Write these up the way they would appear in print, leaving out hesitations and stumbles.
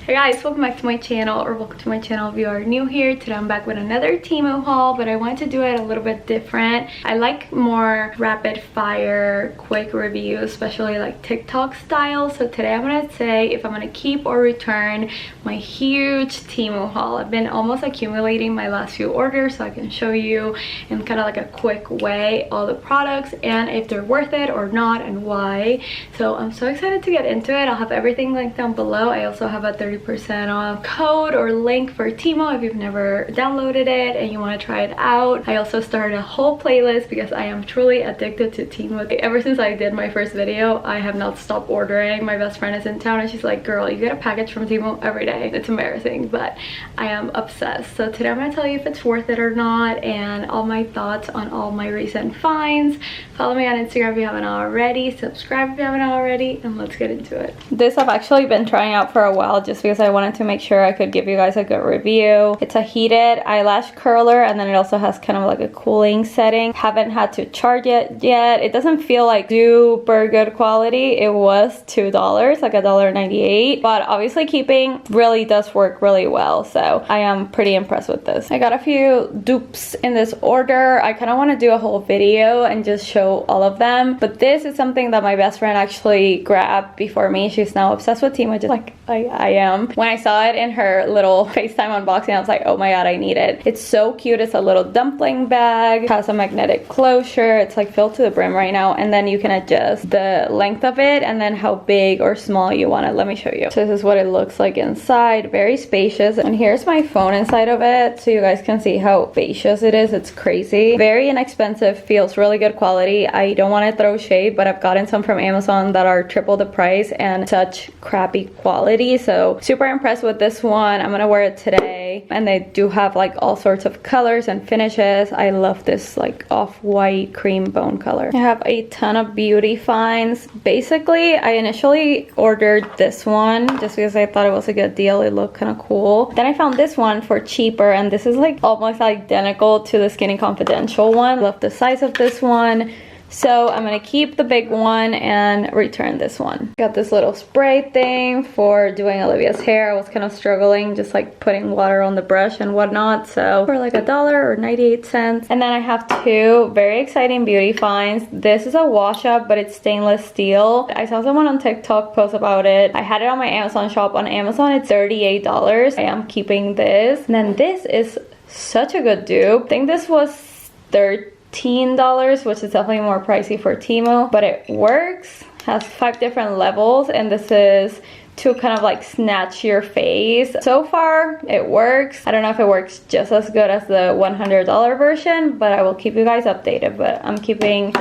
Hey guys, welcome back to my channel, or welcome to my channel if you are new here. Today I'm back with another TEMU haul, but I wanted to do it a little bit different. I like more rapid fire, quick reviews, especially like TikTok style. So today I'm gonna say if I'm gonna keep or return my huge TEMU haul. I've been almost accumulating my last few orders so I can show you in kind of like a quick way all the products and if they're worth it or not and why. So I'm so excited to get into it. I'll have everything linked down below. I also have a 30% off code or link for TEMU if you've never downloaded it and you want to try it out. I also started a whole playlist because I am truly addicted to TEMU. Ever since I did my first video, I have not stopped ordering. My best friend is in town and she's like, girl, you get a package from TEMU every day. It's embarrassing, but I am obsessed. So today I'm going to tell you if it's worth it or not and all my thoughts on all my recent finds. Follow me on Instagram if you haven't already. Subscribe if you haven't already, and let's get into it. This I've actually been trying out for a while just because I wanted to make sure I could give you guys a good review. It's a heated eyelash curler and then it also has kind of like a cooling setting. Haven't had to charge it yet. It doesn't feel like super good quality. It was $2, like $1.98, but obviously keeping really does work really well. So I am pretty impressed with this. I got a few dupes in this order. I kind of want to do a whole video and just show all of them, but this is something that my best friend actually grabbed before me. She's now obsessed with TEMU, just like I am. When I saw it in her little FaceTime unboxing, I was like, oh my god, I need it. It's so cute. It's a little dumpling bag, it has a magnetic closure. It's like filled to the brim right now, and then you can adjust the length of it and then how big or small you want it. Let me show you. So this is what it looks like inside. Very spacious, and here's my phone inside of it so you guys can see how spacious it is. It's crazy. Very inexpensive, feels really good quality. I don't want to throw shade, but I've gotten some from Amazon that are triple the price and such crappy quality. So super impressed with this one. I'm gonna wear it today, and they do have like all sorts of colors and finishes. I love this like off-white cream bone color. I have a ton of beauty finds. Basically, I initially ordered this one just because I thought it was a good deal. It looked kind of cool. Then I found this one for cheaper, and this is like almost identical to the Skinny Confidential one. Love the size of this one. So I'm gonna keep the big one and return this one. Got this little spray thing for doing Olivia's hair. I was kind of struggling just like putting water on the brush and whatnot. So for like $1 or 98 cents. And then I have two very exciting beauty finds. This is a wash up, but it's stainless steel. I saw someone on TikTok post about it. I had it on my Amazon shop. On Amazon it's $38. I am keeping this. And then this is such a good dupe. I think this was $13, which is definitely more pricey for TEMU, but it works. Has 5 different levels, and this is to kind of like snatch your face. So far it works. I don't know if it works just as good as the $100 version, but I will keep you guys updated. But I'm keeping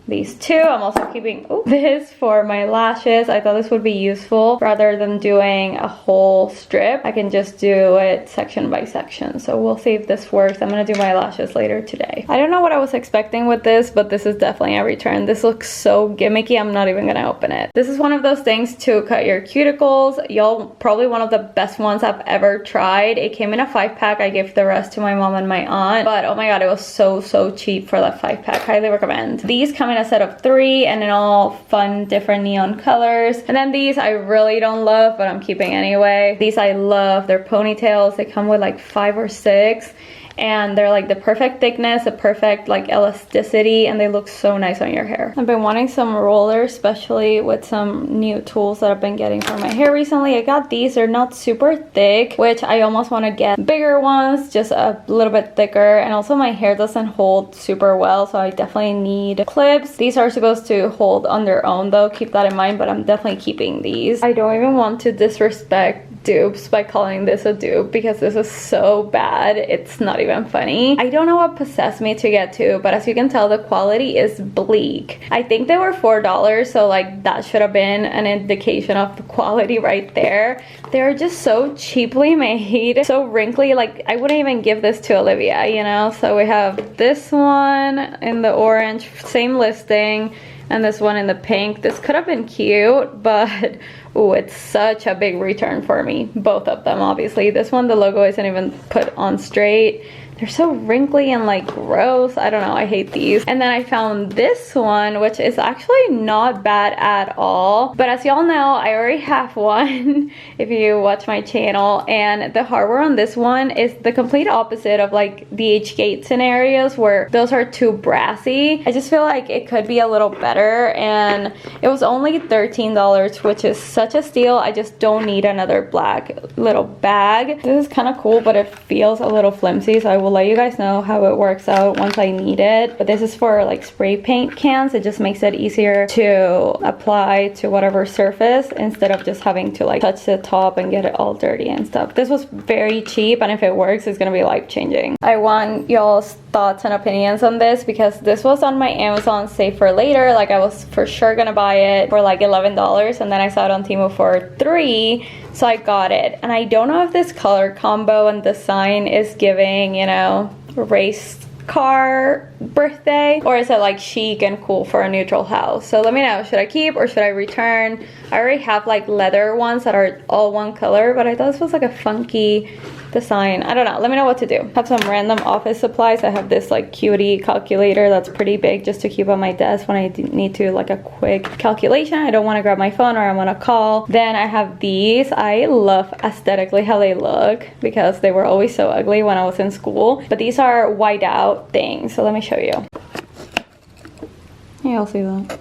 these two. I'm also keeping this for my lashes. I thought this would be useful. Rather than doing a whole strip, I can just do it section by section. So we'll see if this works. I'm gonna do my lashes later today. I don't know what I was expecting with this, but this is definitely a return. This looks so gimmicky, I'm not even gonna open it. This is one of those things to cut your cuticles. Y'all, probably one of the best ones I've ever tried. It came in a 5-pack. I gave the rest to my mom and my aunt, but oh my god, it was so cheap for that 5-pack. Highly recommend. These come in a set of 3 and in all fun different neon colors. And then these I really don't love, but I'm keeping anyway. These I love. They're ponytails. They come with like 5 or 6. And they're like the perfect thickness, the perfect like elasticity, and they look so nice on your hair. I've been wanting some rollers, especially with some new tools that I've been getting for my hair recently. I got these. They're not super thick, which I almost want to get bigger ones, just a little bit thicker. And also my hair doesn't hold super well, so I definitely need clips. These are supposed to hold on their own though, keep that in mind, but I'm definitely keeping these. I don't even want to disrespect dupes by calling this a dupe because this is so bad, it's not even funny. I don't know what possessed me to get two, but as you can tell, the quality is bleak. I think they were $4, so like that should have been an indication of the quality right there. They're just so cheaply made, so wrinkly. Like I wouldn't even give this to Olivia, you know. So we have this one in the orange, same listing, and this one in the pink. This could have been cute, but oh, it's such a big return for me. Both of them, obviously. This one, the logo isn't even put on straight. they're so wrinkly and like gross. I don't know, I hate these. And then I found this one, which is actually not bad at all, but as y'all know, I already have one if you watch my channel, and the hardware on this one is the complete opposite of like the H-Gate scenarios where those are too brassy. I just feel like it could be a little better, and it was only $13, which is such a steal. I just don't need another black little bag. This is kind of cool, but it feels a little flimsy, so I will let you guys know how it works out once I need it. But this is for like spray paint cans. It just makes it easier to apply to whatever surface instead of just having to like touch the top and get it all dirty and stuff. This was very cheap, and if it works, it's gonna be life-changing. I want y'all's thoughts and opinions on this because this was on my Amazon save for later. Like I was for sure gonna buy it for like $11, and then I saw it on Temu for $3, so I got it. And I don't know if this color combo and design is giving, you know, race car birthday, or is it like chic and cool for a neutral house? So let me know, should I keep or should I return? I already have like leather ones that are all one color, but I thought this was like a funky design. I don't know, let me know what to do. Have some random office supplies. I have this like cutie calculator that's pretty big just to keep on my desk when I need to like a quick calculation. I don't want to grab my phone or I want to call. Then I have these. I love aesthetically how they look because they were always so ugly when I was in school, but these are white out things, so let me show you. Yeah, I'll see that.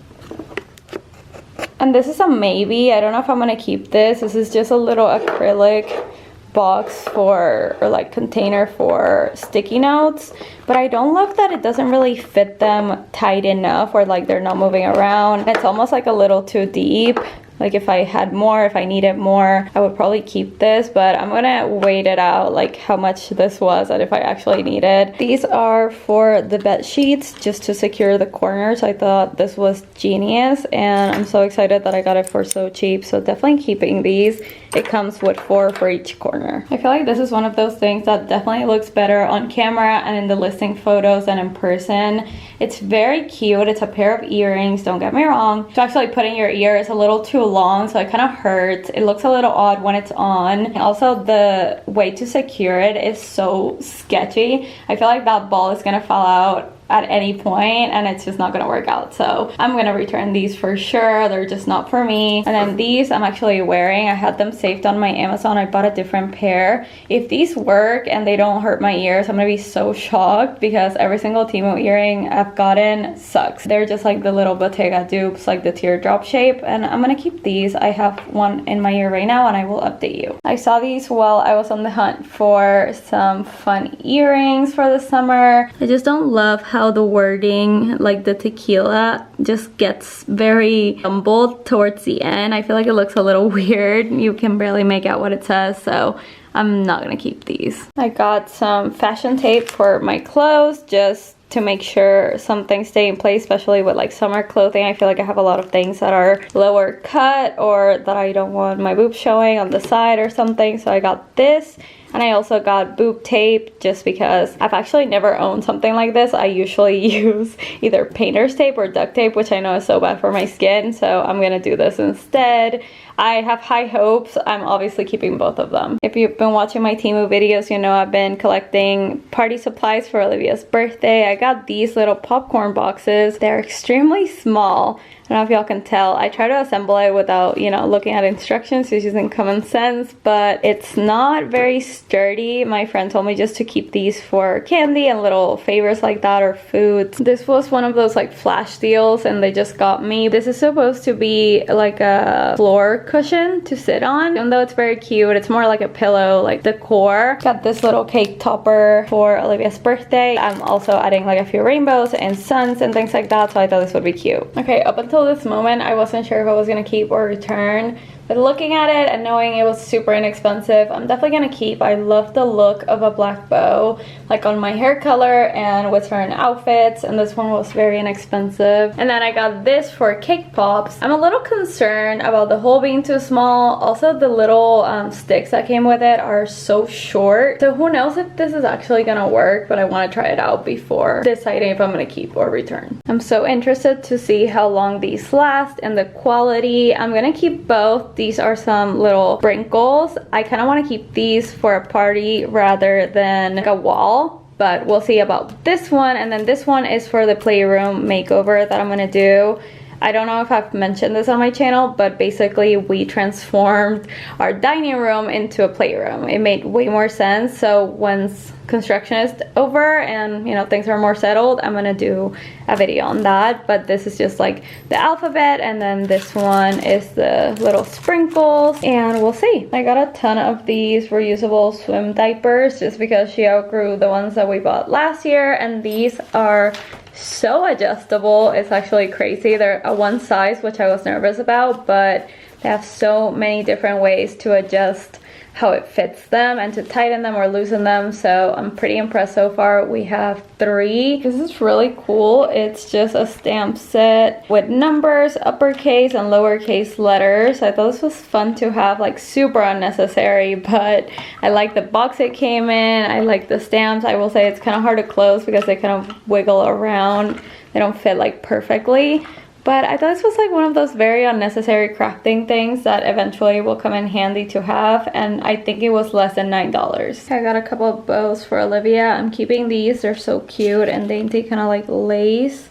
And this is a maybe. I don't know if I'm gonna keep this. This is just a little acrylic box for, or like container for sticky notes, but I don't love that it doesn't really fit them tight enough, or like they're not moving around. It's almost like a little too deep. Like if I had more, if I needed more, I would probably keep this, but I'm gonna wait it out, like how much this was and if I actually need it. These are for the bed sheets, just to secure the corners. I thought this was genius, and I'm so excited that I got it for so cheap, so definitely keeping these. It comes with 4 for each corner. I feel like this is one of those things that definitely looks better on camera and in the listing photos than in person. It's very cute. It's a pair of earrings, don't get me wrong. To actually put in your ear is a little too long, so it kind of hurts. It looks a little odd when it's on. And also the way to secure it is so sketchy. I feel like that ball is gonna fall out at any point and it's just not gonna work out, so I'm gonna return these for sure. They're just not for me. And then these I'm actually wearing. I had them saved on my Amazon. I bought a different pair. If these work and they don't hurt my ears, I'm gonna be so shocked because every single Temu earring I've gotten sucks. They're just like the little Bottega dupes, like the teardrop shape, and I'm gonna keep these. I have one in my ear right now and I will update you. I saw these while I was on the hunt for some fun earrings for the summer. I just don't love how the wording, like the tequila, just gets very jumbled towards the end. I feel like it looks a little weird. You can barely make out what it says, so I'm not gonna keep these. I got some fashion tape for my clothes just to make sure some things stay in place, especially with like summer clothing. I feel like I have a lot of things that are lower cut or that I don't want my boobs showing on the side or something, so I got this. And I also got boob tape just because I've actually never owned something like this. I usually use either painter's tape or duct tape, which I know is so bad for my skin, so I'm gonna do this instead. I have high hopes. I'm obviously keeping both of them. If you've been watching my Temu videos, you know I've been collecting party supplies for Olivia's birthday. I got these little popcorn boxes. They're extremely small. I don't know if y'all can tell. I try to assemble it without, you know, looking at instructions, just using common sense, but it's not very sturdy. My friend told me just to keep these for candy and little favors like that, or foods. This was one of those like flash deals and they just got me. This is supposed to be like a floor cushion to sit on. Even though it's very cute, it's more like a pillow, like decor. Got this little cake topper for Olivia's birthday. I'm also adding like a few rainbows and suns and things like that, so I thought this would be cute. Okay, up until this moment I wasn't sure if I was gonna keep or return, but looking at it and knowing it was super inexpensive, I'm definitely gonna keep. I love the look of a black bow, like on my hair color and with certain outfits, and this one was very inexpensive. And then I got this for cake pops. I'm a little concerned about the hole being too small. Also, the little sticks that came with it are so short, so who knows if this is actually gonna work, but I want to try it out before deciding if I'm gonna keep or return. I'm so interested to see how long these last and the quality. I'm gonna keep both. These are some little sprinkles. I kind of want to keep these for a party rather than like a wall, but we'll see about this one. And then this one is for the playroom makeover that I'm gonna do. I don't know if I've mentioned this on my channel, but basically we transformed our dining room into a playroom. It made way more sense. So once construction is over and you know things are more settled, I'm gonna do a video on that. But this is just like the alphabet, and then this one is the little sprinkles, and we'll see. I got a ton of these reusable swim diapers just because she outgrew the ones that we bought last year, and these are so adjustable. It's actually crazy. They're a one size, which I was nervous about, but they have so many different ways to adjust how it fits them and to tighten them or loosen them. So I'm pretty impressed so far. We have 3. This is really cool. It's just a stamp set with numbers, uppercase and lowercase letters. I thought this was fun to have, like super unnecessary, but I like the box it came in. I like the stamps. I will say it's kind of hard to close because they kind of wiggle around. They don't fit like perfectly. But I thought this was like one of those very unnecessary crafting things that eventually will come in handy to have, and I think it was less than $9. I got a couple of bows for Olivia. I'm keeping these. They're so cute and dainty, kind of like lace.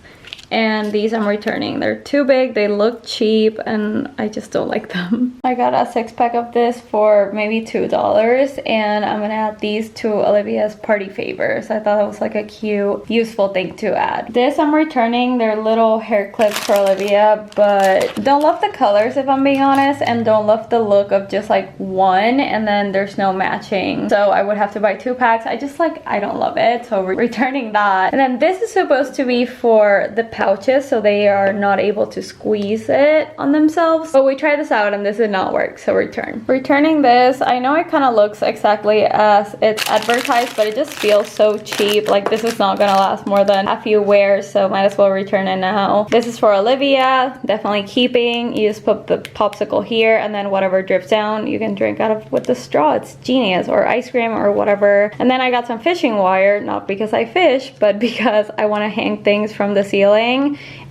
And these I'm returning. They're too big, they look cheap, and I just don't like them. I got a 6-pack of this for maybe $2, and I'm gonna add these to Olivia's party favors. I thought it was like a cute, useful thing to add. This I'm returning. They're little hair clips for Olivia, but don't love the colors if I'm being honest, and don't love the look of just like one and then there's no matching. So I would have to buy 2 packs. I don't love it, so we're returning that. And then this is supposed to be for the pouches, so they are not able to squeeze it on themselves, but we tried this out and this did not work, so returning this. I know it kind of looks exactly as it's advertised, but it just feels so cheap. Like this is not gonna last more than a few wears, so might as well return it now. This is for Olivia, definitely keeping. You just put the popsicle here, and then whatever drips down you can drink out of with the straw. It's genius. Or ice cream or whatever. And then I got some fishing wire, not because I fish, but because I want to hang things from the ceiling,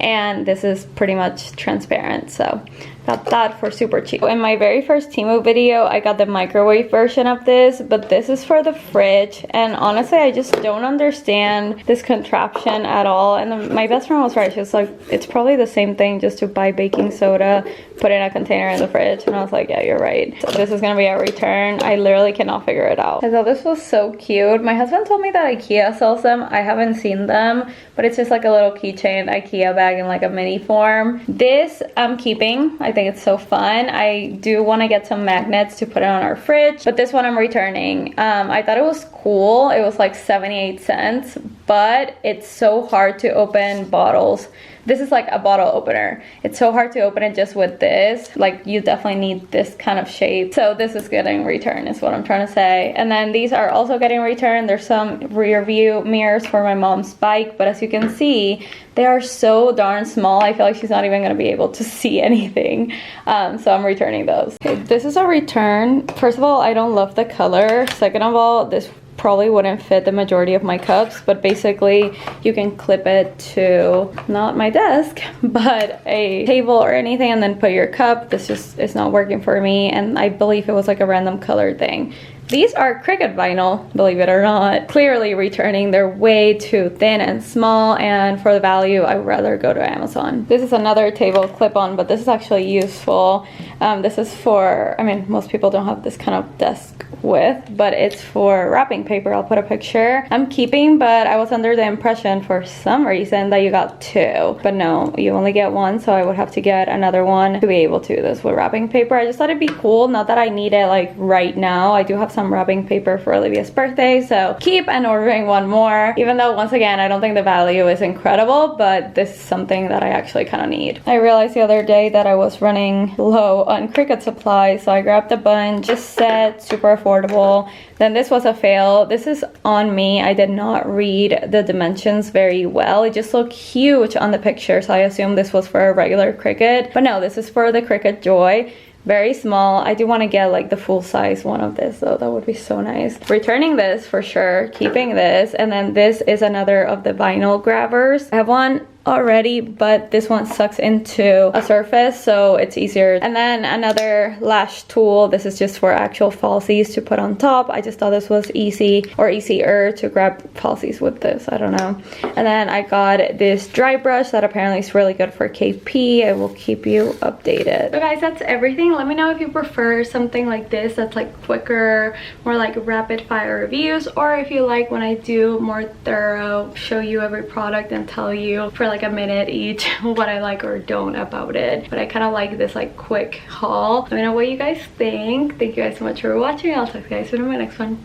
and this is pretty much transparent, so got that for super cheap. In my very first Temu video, I got the microwave version of this, but this is for the fridge, and honestly I just don't understand this contraption at all. And my best friend was right. She was like, it's probably the same thing just to buy baking soda, put in a container in the fridge, and I was like, yeah, you're right. So this is gonna be a return. I literally cannot figure it out. I thought this was so cute. My husband told me that IKEA sells them. I haven't seen them, but it's just like a little keychain IKEA bag in like a mini form. This I'm keeping. I think it's so fun. I do want to get some magnets to put it on our fridge, but this one I'm returning. I thought it was cool. It was like 78 cents, but it's so hard to open bottles. This is like a bottle opener. It's so hard to open it just with this. Like you definitely need this kind of shape. So this is getting returned is what I'm trying to say. And then these are also getting returned. There's some rear view mirrors for my mom's bike, but as you can see, they are so darn small. I feel like she's not even gonna be able to see anything. So I'm returning those. Okay, this is a return. First of all, I don't love the color. Second of all, this probably wouldn't fit the majority of my cups, but basically you can clip it to not my desk but a table or anything and then put your cup. This just is not working for me, and I believe it was like a random color thing. These are Cricut vinyl, believe it or not. Clearly returning. They're way too thin and small, and for the value I would rather go to Amazon. This is another table clip-on, but this is actually useful. This is for, I mean, most people don't have this kind of desk width, but it's for wrapping paper. I'll put a picture. I'm keeping, but I was under the impression for some reason that you got 2, but no, you only get 1, so I would have to get another one to be able to do this with wrapping paper. I just thought it'd be cool, not that I need it like right now. I do have some wrapping paper for Olivia's birthday, so keep and ordering one more, even though once again I don't think the value is incredible, but this is something that I actually kind of need. I realized the other day that I was running low on Cricut supplies, so I grabbed a bunch, just set, super affordable. Then this was a fail. This is on me. I did not read the dimensions very well. It just looked huge on the picture, so I assumed this was for a regular Cricut, but no, this is for the Cricut Joy. Very small. I do want to get like the full size one of this though. That would be so nice. Returning this for sure. Keeping this. And then this is another of the vinyl grabbers. I have one already, but this one sucks into a surface, so it's easier. And then another lash tool. This is just for actual falsies to put on top. I just thought this was easy, or easier to grab falsies with this. I don't know. And then I got this dry brush that apparently is really good for KP. I will keep you updated. So guys, that's everything. Let me know if you prefer something like this that's like quicker, more like rapid fire reviews, or if you like when I do more thorough, show you every product and tell you for like a minute each what I like or don't about it. But I kind of like this like quick haul. Let me know what you guys think. Thank you guys so much for watching. I'll talk to you guys soon in my next one.